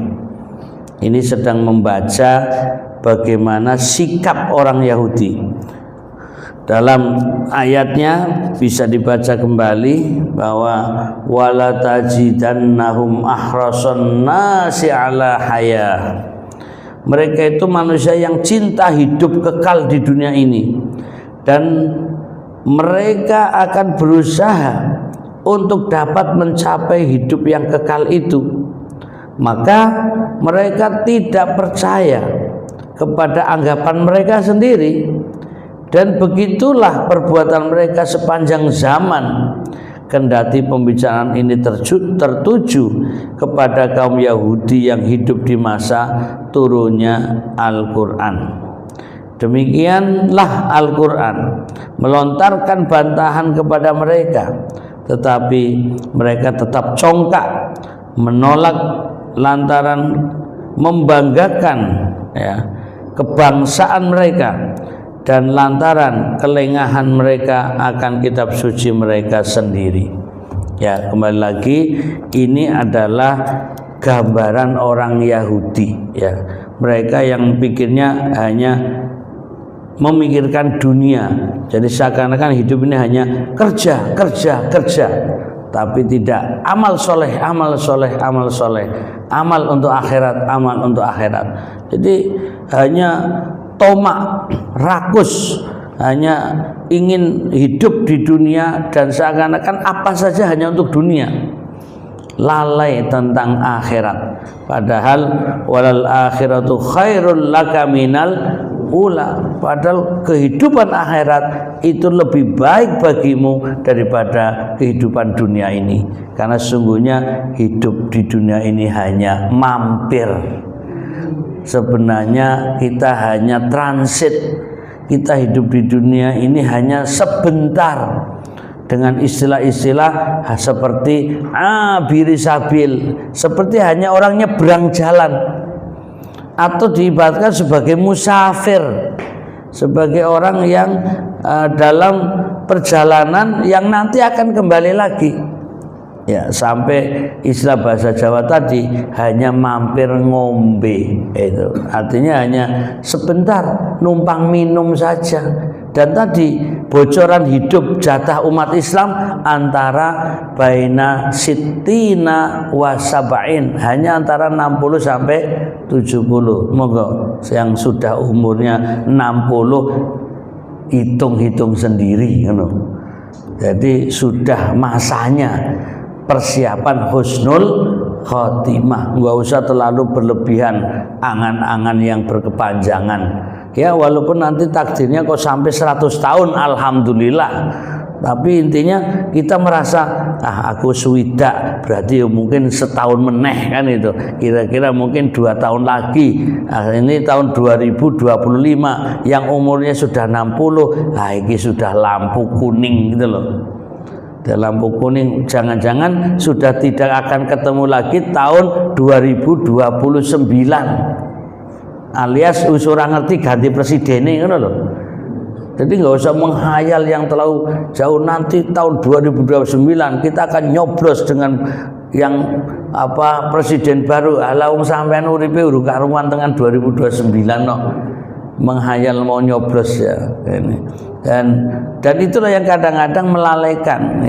Ini sedang membaca bagaimana sikap orang Yahudi. Dalam ayatnya bisa dibaca kembali bahwa wala tajidannahum ahrasan nasi ala haya. Mereka itu manusia yang cinta hidup kekal di dunia ini, dan mereka akan berusaha untuk dapat mencapai hidup yang kekal itu. Maka mereka tidak percaya kepada anggapan mereka sendiri, dan begitulah perbuatan mereka sepanjang zaman. Kendati pembicaraan ini tertuju kepada kaum Yahudi yang hidup di masa turunnya Al-Quran. Demikianlah Al-Quran melontarkan bantahan kepada mereka, tetapi mereka tetap congkak menolak lantaran membanggakan kebangsaan mereka dan lantaran kelengahan mereka akan kitab suci mereka sendiri. Ya, kembali lagi ini adalah gambaran orang Yahudi, ya. Mereka yang pikirnya hanya memikirkan dunia. Jadi seakan-akan hidup ini hanya kerja, tapi tidak amal soleh, amal untuk akhirat. Jadi hanya tomak, rakus, hanya ingin hidup di dunia dan seakan-akan apa saja hanya untuk dunia, lalai tentang akhirat. Padahal walal akhiratu khairul laka minal ula, padahal kehidupan akhirat itu lebih baik bagimu daripada kehidupan dunia ini, karena sungguhnya hidup di dunia ini hanya mampir. Sebenarnya kita hanya transit, kita hidup di dunia ini hanya sebentar, dengan istilah-istilah seperti abiri sabil, seperti hanya orang nyebrang jalan, atau diibaratkan sebagai musafir, sebagai orang yang dalam perjalanan yang nanti akan kembali lagi. Ya, sampai istilah bahasa Jawa tadi hanya mampir ngombe, itu artinya hanya sebentar numpang minum saja. Dan tadi bocoran hidup jatah umat Islam antara baina sittina wa sab'in, hanya antara 60 sampai 70. Monggo yang sudah umurnya 60 hitung-hitung sendiri, you know. Jadi sudah masanya persiapan husnul khotimah. Nggak usah terlalu berlebihan angan-angan yang berkepanjangan. Ya walaupun nanti takdirnya kok sampai 100 tahun alhamdulillah. Tapi intinya kita merasa aku swidak berarti ya mungkin setahun meneh kan itu. Kira-kira mungkin 2 tahun lagi. Ini tahun 2025 yang umurnya sudah 60. Ini sudah lampu kuning gitu loh. Sudah lampu kuning, jangan-jangan sudah tidak akan ketemu lagi tahun 2029. Alias usura ngerti ganti presiden ini kan loh. Jadi nggak usah menghayal yang terlalu jauh, nanti tahun 2029 kita akan nyoblos dengan yang presiden baru. Wong sampean uripe urung karuan dengan 2029 no. Menghayal mau nyoblos ya ini. Dan itulah yang kadang-kadang melalaikan.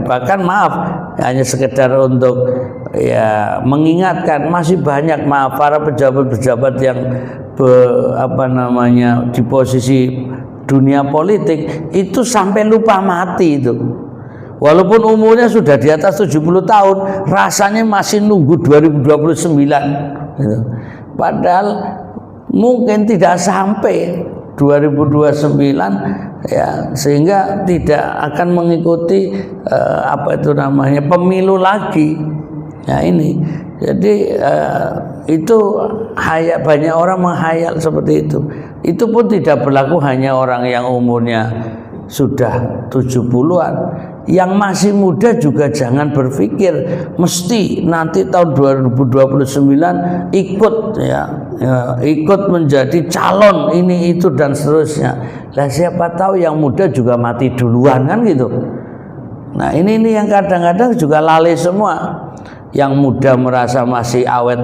Bahkan maaf hanya sekedar untuk ya mengingatkan, masih banyak para pejabat-pejabat yang di posisi dunia politik itu sampai lupa mati itu. Walaupun umurnya sudah di atas 70 tahun, rasanya masih nunggu 2029 gitu. Padahal mungkin tidak sampai 2029 ya, sehingga tidak akan mengikuti pemilu lagi. Nah ini jadi itu banyak orang menghayal seperti itu. Itu pun tidak berlaku hanya orang yang umurnya sudah 70-an. Yang masih muda juga jangan berpikir mesti nanti tahun 2029 ikut menjadi calon ini itu dan seterusnya. Lah siapa tahu yang muda juga mati duluan kan gitu. Nah ini yang kadang-kadang juga lalai semua. Yang muda merasa masih awet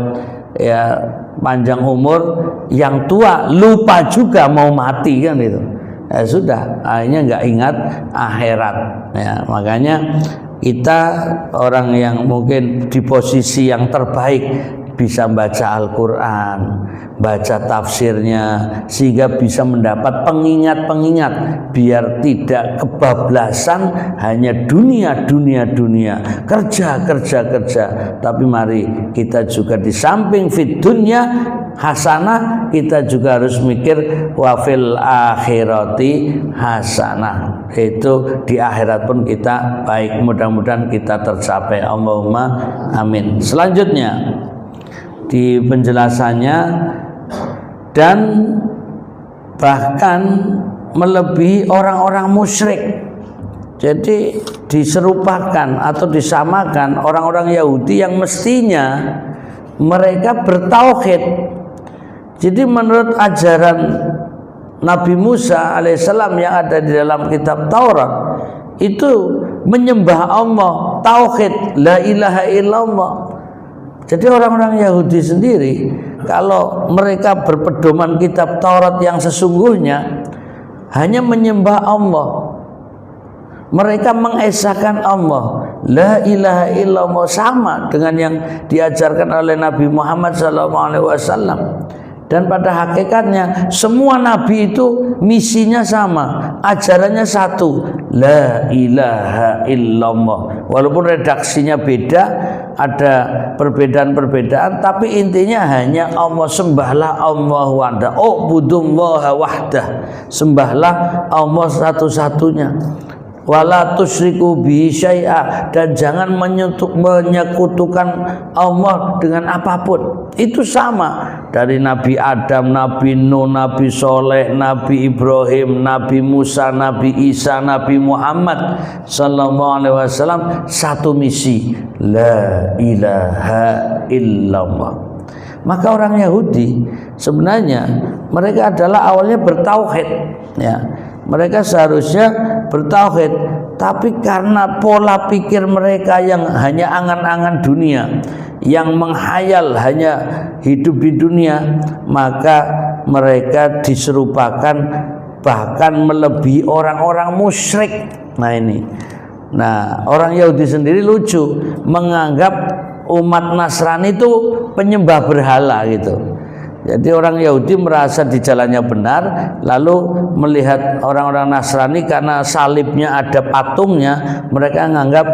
ya, panjang umur, yang tua lupa juga mau mati kan itu. Ya sudah, akhirnya nggak ingat akhirat. Ya, makanya kita orang yang mungkin di posisi yang terbaik bisa baca Al-Quran, baca tafsirnya, sehingga bisa mendapat pengingat-pengingat biar tidak kebablasan hanya dunia, kerja. Tapi mari kita juga di samping fit dunya hasanah, kita juga harus mikir wafil akhirati hasanah. Itu di akhirat pun kita baik, mudah-mudahan kita tercapai. Allahumma amin. Selanjutnya di penjelasannya, dan bahkan melebihi orang-orang musyrik. Jadi diserupakan atau disamakan orang-orang Yahudi yang mestinya mereka bertauhid. Jadi menurut ajaran Nabi Musa alaihissalam yang ada di dalam kitab Taurat itu menyembah Allah, tauhid, la ilaha illallah. Jadi orang-orang Yahudi sendiri kalau mereka berpedoman kitab Taurat yang sesungguhnya hanya menyembah Allah, mereka mengesahkan Allah, la ilaha illallah, sama dengan yang diajarkan oleh Nabi Muhammad SAW. Dan pada hakikatnya semua nabi itu misinya sama, ajarannya satu, la ilaha illallah. Walaupun redaksinya beda, ada perbedaan-perbedaan, tapi intinya hanya Allah. Sembahlah Allah wahdah, ubudullaha wahdah, sembahlah Allah satu-satunya. Wala tusyriku bihi syai'a, dan jangan menyekutukan Allah dengan apapun. Itu sama dari Nabi Adam, Nabi Nuh, Nabi Soleh, Nabi Ibrahim, Nabi Musa, Nabi Isa, Nabi Muhammad sallallahu alaihi wasallam, satu misi, la ilaha illallah. Maka orang Yahudi sebenarnya mereka adalah awalnya bertauhid, ya. Mereka seharusnya bertauhid, tapi karena pola pikir mereka yang hanya angan-angan dunia, yang menghayal hanya hidup di dunia, maka mereka diserupakan bahkan melebihi orang-orang musyrik. Nah, orang Yahudi sendiri lucu, menganggap umat Nasrani itu penyembah berhala gitu. Jadi orang Yahudi merasa di jalannya benar, lalu melihat orang-orang Nasrani karena salibnya ada patungnya, mereka menganggap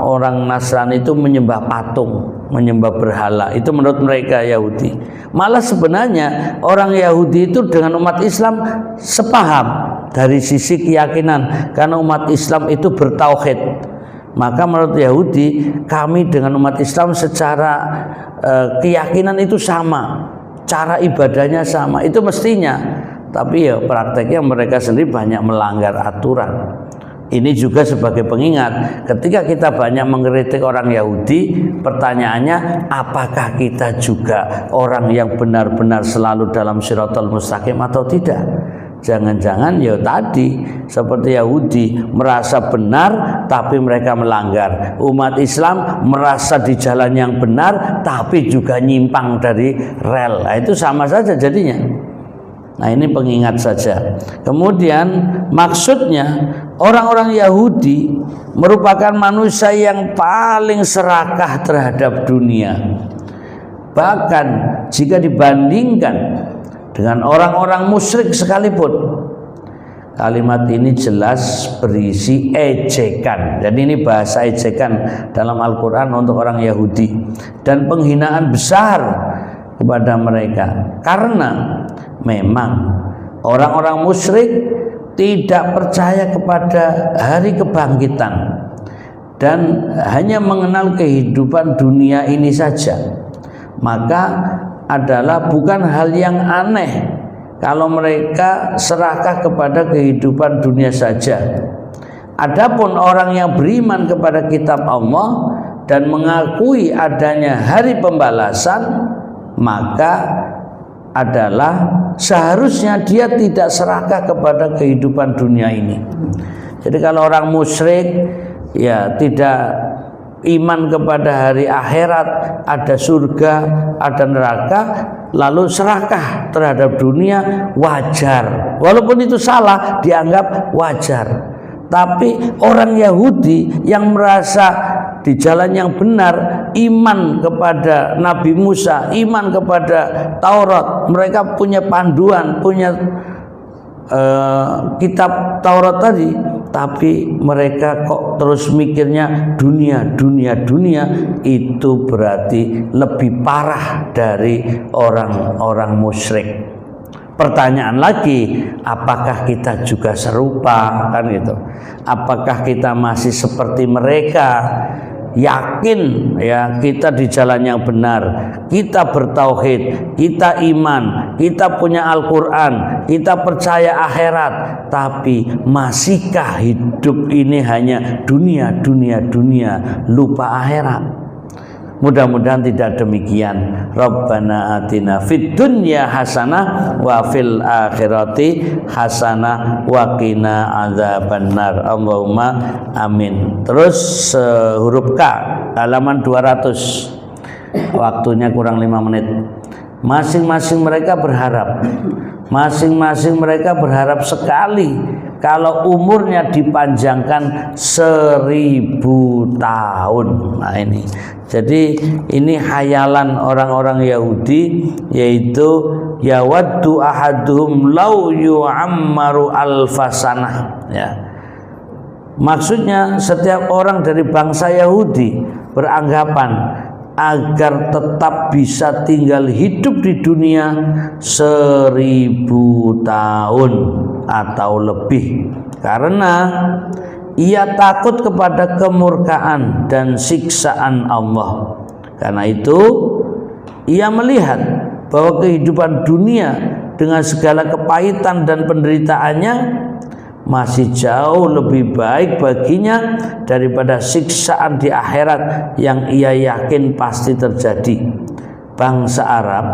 orang Nasrani itu menyembah patung, menyembah berhala. Itu menurut mereka Yahudi. Malah sebenarnya orang Yahudi itu dengan umat Islam sepaham dari sisi keyakinan, karena umat Islam itu bertauhid. Maka menurut Yahudi, kami dengan umat Islam secara keyakinan itu sama, cara ibadahnya sama, itu mestinya. Tapi ya prakteknya mereka sendiri banyak melanggar aturan. Ini juga sebagai pengingat, ketika kita banyak mengkritik orang Yahudi, pertanyaannya apakah kita juga orang yang benar-benar selalu dalam Shiratal Mustaqim atau tidak? Jangan-jangan ya tadi seperti Yahudi merasa benar tapi mereka melanggar. Umat Islam merasa di jalan yang benar tapi juga nyimpang dari rel. Nah, itu sama saja jadinya. Nah, ini pengingat saja. Kemudian maksudnya orang-orang Yahudi merupakan manusia yang paling serakah terhadap dunia. Bahkan jika dibandingkan dengan orang-orang musyrik sekalipun. Kalimat ini jelas berisi ejekan. Jadi ini bahasa ejekan dalam Al-Quran untuk orang Yahudi, dan penghinaan besar kepada mereka. Karena memang orang-orang musyrik tidak percaya kepada hari kebangkitan dan hanya mengenal kehidupan dunia ini saja. Maka adalah bukan hal yang aneh kalau mereka serakah kepada kehidupan dunia saja. Adapun orang yang beriman kepada kitab Allah dan mengakui adanya hari pembalasan, maka adalah seharusnya dia tidak serakah kepada kehidupan dunia ini. Jadi kalau orang musyrik ya tidak iman kepada hari akhirat, ada surga, ada neraka, lalu serakah terhadap dunia, wajar. Walaupun itu salah, dianggap wajar. Tapi orang Yahudi yang merasa di jalan yang benar, iman kepada Nabi Musa, iman kepada Taurat, mereka punya panduan, punya kitab Taurat tadi, tapi mereka kok terus mikirnya dunia, itu berarti lebih parah dari orang-orang musyrik. Pertanyaan lagi, apakah kita juga serupa, kan gitu? Apakah kita masih seperti mereka? Yakin ya kita di jalan yang benar, kita bertauhid, kita iman, kita punya Al-Quran, kita percaya akhirat, tapi masihkah hidup ini hanya dunia, lupa akhirat? Mudah-mudahan tidak demikian. Rabbana atina fid dunya hasanah wa fil akhirati hasanah wa qina adzabannar. Allahumma amin. Terus huruf K, halaman 200. Waktunya kurang 5 menit. Masing-masing mereka berharap sekali kalau umurnya dipanjangkan 1000 tahun. Nah ini, jadi ini hayalan orang-orang Yahudi, yaitu yawaddu ahaduhum law yu'ammaru alfasanah. Ya, maksudnya setiap orang dari bangsa Yahudi beranggapan agar tetap bisa tinggal hidup di dunia 1000 tahun atau lebih, karena ia takut kepada kemurkaan dan siksaan Allah. Karena itu ia melihat bahwa kehidupan dunia dengan segala kepahitan dan penderitaannya masih jauh lebih baik baginya daripada siksaan di akhirat yang ia yakin pasti terjadi. Bangsa Arab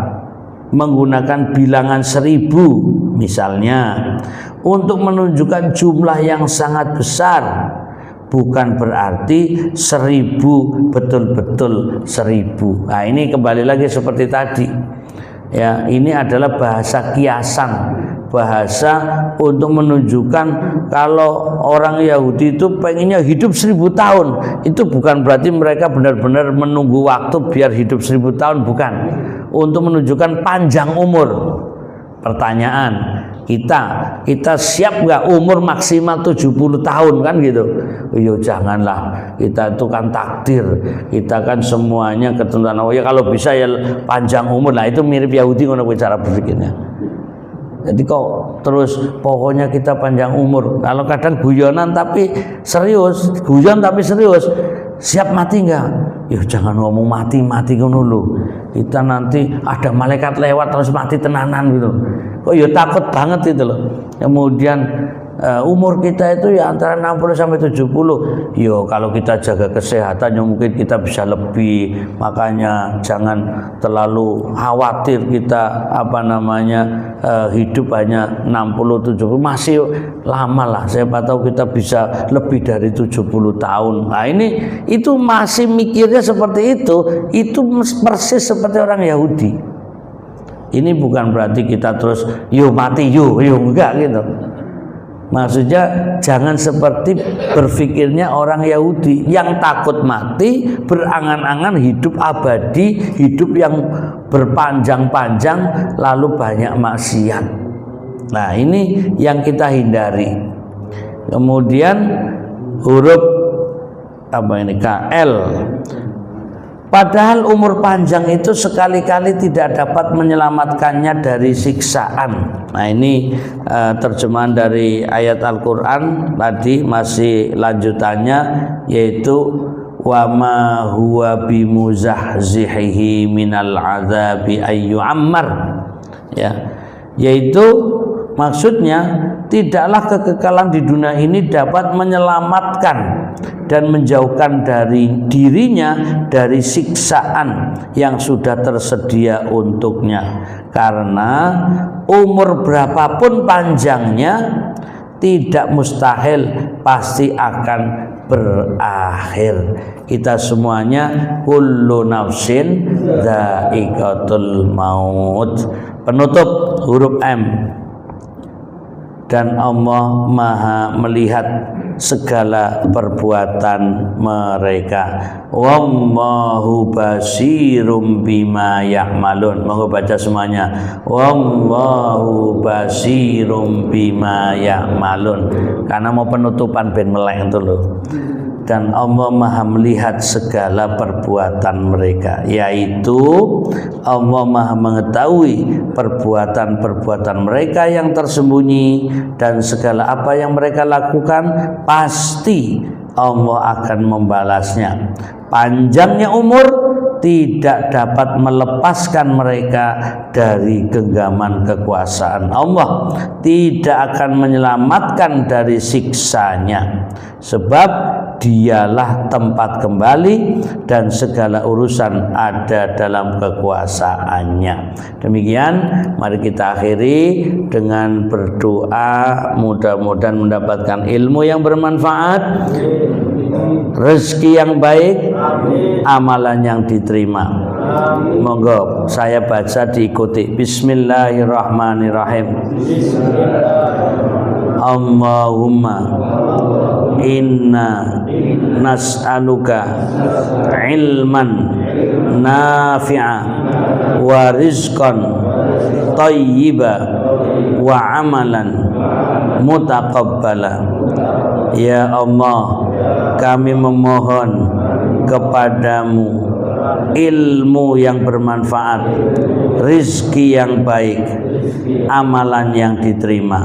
menggunakan bilangan 1000 misalnya untuk menunjukkan jumlah yang sangat besar, bukan berarti 1000 betul-betul 1000. Nah ini kembali lagi seperti tadi ya, ini adalah bahasa kiasan, bahasa untuk menunjukkan kalau orang Yahudi itu pengennya hidup 1000 tahun. Itu bukan berarti mereka benar-benar menunggu waktu biar hidup 1000 tahun, bukan. untuk menunjukkan panjang umur. Pertanyaan, kita siap nggak umur maksimal 70 tahun kan gitu? Yo janganlah, kita itu kan takdir, kita kan semuanya ketentuan Allah. Ya kalau bisa ya panjang umur lah, itu mirip Yahudi ngono cara berpikirnya. Jadi kok terus pokoknya kita panjang umur. Kalau kadang guyonan tapi serius, guyon tapi serius. Siap mati enggak? Ya jangan ngomong mati ngono lho. Kita nanti ada malaikat lewat terus mati tenanan gitu. Kok ya takut banget itu loh. Kemudian umur kita itu ya antara 60 sampai 70. Yo kalau kita jaga kesehatan ya mungkin kita bisa lebih. Makanya jangan terlalu khawatir kita hidup hanya 60 70 masih lama lah. Siapa tahu kita bisa lebih dari 70 tahun. Nah itu masih mikirnya seperti itu persis seperti orang Yahudi. Ini bukan berarti kita terus mati enggak gitu. Maksudnya jangan seperti berpikirnya orang Yahudi yang takut mati, berangan-angan hidup abadi, hidup yang berpanjang-panjang lalu banyak maksiat. Nah, ini yang kita hindari. Kemudian huruf KL. Padahal umur panjang itu sekali-kali tidak dapat menyelamatkannya dari siksaan. Nah ini terjemahan dari ayat Al-Quran tadi, masih lanjutannya, yaitu wa ma huwa bimuzahzihihi minal azabi ayyu'ammar, ya, yaitu maksudnya tidaklah kekekalan di dunia ini dapat menyelamatkan dan menjauhkan dari dirinya dari siksaan yang sudah tersedia untuknya, karena umur berapapun panjangnya tidak mustahil pasti akan berakhir. Kita semuanya kullu nafsin dha'iqatul maut. Penutup huruf M. Dan Allah Maha melihat segala perbuatan mereka. Wallahu basirum bima ya'malun. Mau baca semuanya. Wallahu basirum bima ya'malun. Karena mau penutupan ben melek itu loh. Dan Allah Maha melihat segala perbuatan mereka, yaitu Allah Maha mengetahui perbuatan-perbuatan mereka yang tersembunyi, dan segala apa yang mereka lakukan pasti Allah akan membalasnya. Panjangnya umur tidak dapat melepaskan mereka dari genggaman kekuasaan Allah, tidak akan menyelamatkan dari siksanya, sebab dialah tempat kembali dan segala urusan ada dalam kekuasaannya. Demikian, mari kita akhiri dengan berdoa, mudah-mudahan mendapatkan ilmu yang bermanfaat, rezeki yang baik, amalan yang diterima. Monggo saya baca diikuti. Bismillahirrahmanirrahim. Allahumma inna nas'aluka ilman nafi'a wa rizqan thayyiba wa amalan mutaqabbala. Ya Allah, kami memohon kepadamu ilmu yang bermanfaat, rizki yang baik, amalan yang diterima.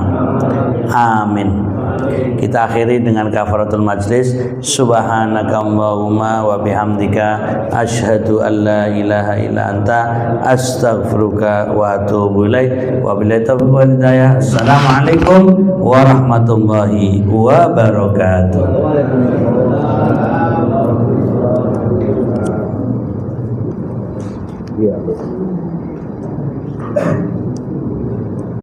Amin. Kita akhiri dengan kafaratul majlis. Subhanakallahumma wa bihamdika asyhadu an la ilaha illa anta astaghfiruka wa atubu ilaik. Wa billahi taufiq wal hidayah. Assalamualaikum warahmatullahi wabarakatuh. Iya.